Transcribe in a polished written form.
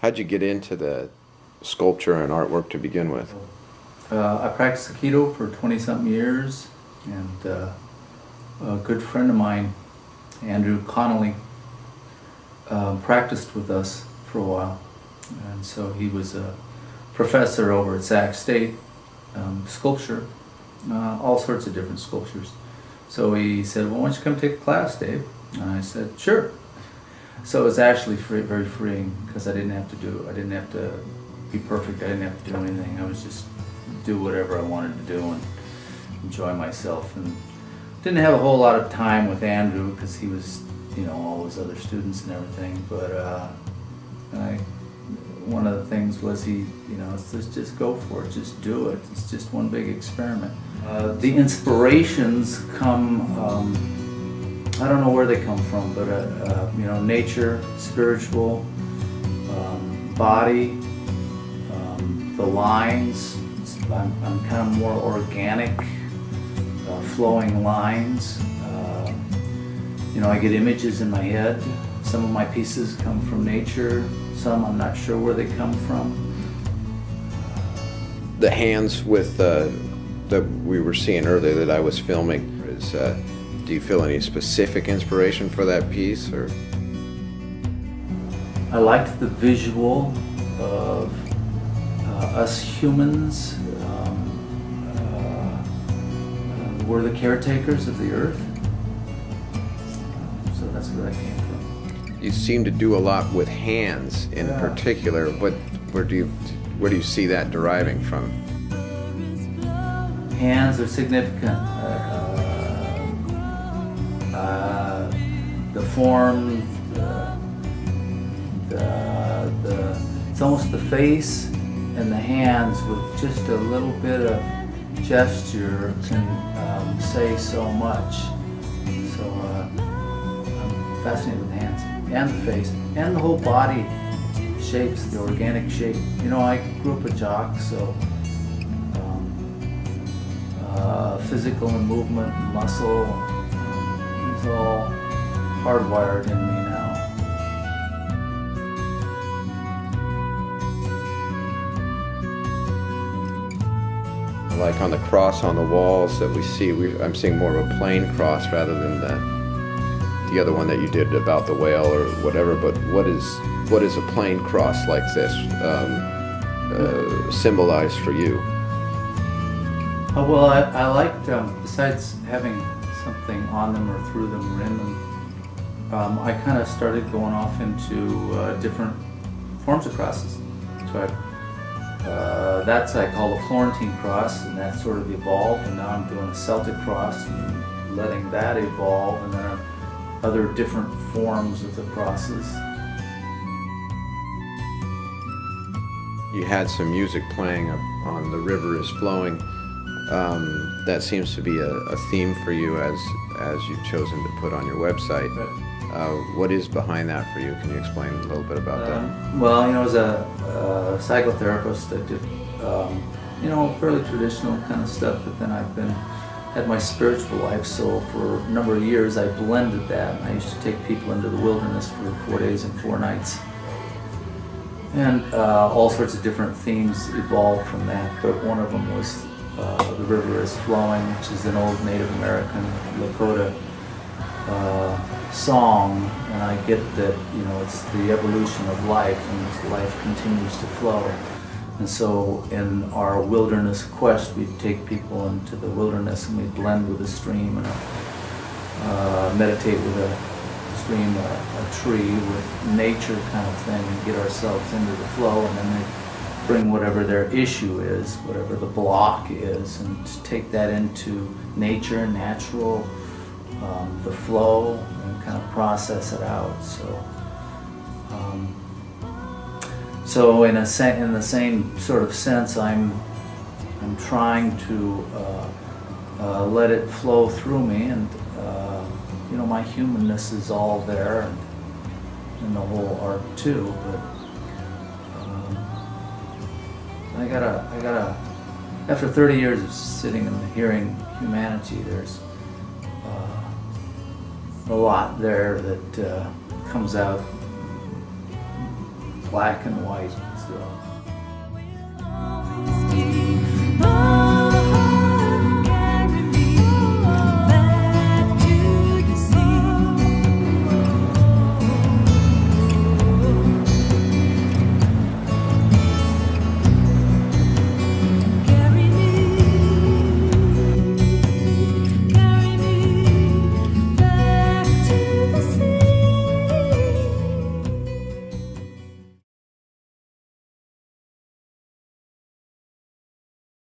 How'd you get into the sculpture and artwork to begin with? I practiced Aikido for 20-something years, and a good friend of mine, Andrew Connolly, practiced with us for a while. And so he was a professor over at Sac State, sculpture, all sorts of different sculptures. So he said, well, why don't you come take a class, Dave? And I said, sure. So it was actually very freeing, because I didn't have to be perfect, I didn't have to do anything. I was just do whatever I wanted to do and enjoy myself. And didn't have a whole lot of time with Andrew, because he was, all those other students and everything. But one of the things was he, let's just go for it, just do it. It's just one big experiment. The inspirations come, I don't know where they come from, but nature, spiritual, body, the lines. I'm kind of more organic, flowing lines. I get images in my head. Some of my pieces come from nature. Some I'm not sure where they come from. The hands with that we were seeing earlier that I was filming, do you feel any specific inspiration for that piece? Or I liked the visual of us humans. We're the caretakers of the earth. So that's where that came from. you seem to do a lot with hands in particular. Where do you see that deriving from? Hands are significant. The form, it's almost the face and the hands with just a little bit of gesture can say so much. So I'm fascinated with the hands and the face and the whole body shapes, the organic shape. I grew up a jock, so physical and movement and muscle, it's all hardwired in me now. Like on the cross on the walls that we see, I'm seeing more of a plain cross rather than the other one that you did about the whale or whatever. But what is a plain cross like this symbolize for you? Well, I liked, besides having something on them or through them or in them, I kind of started going off into different forms of crosses. So that's I call the Florentine cross, and that sort of evolved, and now I'm doing a Celtic cross and letting that evolve, and then other different forms of the crosses. You had some music playing on The River is Flowing. That seems to be a theme for you as you've chosen to put on your website. Right. What is behind that for you? Can you explain a little bit about that? Well, as a psychotherapist, I did fairly traditional kind of stuff, but then had my spiritual life, so for a number of years I blended that, and I used to take people into the wilderness for 4 days and 4 nights. And all sorts of different themes evolved from that, but one of them was The River is Flowing, which is an old Native American Lakota song, and I get that, it's the evolution of life, and as life continues to flow. And so in our wilderness quest, we take people into the wilderness and we blend with a stream and meditate with a stream, a tree, with nature kind of thing, and get ourselves into the flow, and then they bring whatever their issue is, whatever the block is, and take that into nature, natural, the flow, and kind of process it out. So in the same sort of sense, I'm trying to let it flow through me, and my humanness is all there, and in the whole art too. But I gotta. After 30 years of sitting and hearing humanity, there's a lot there that comes out black and white still.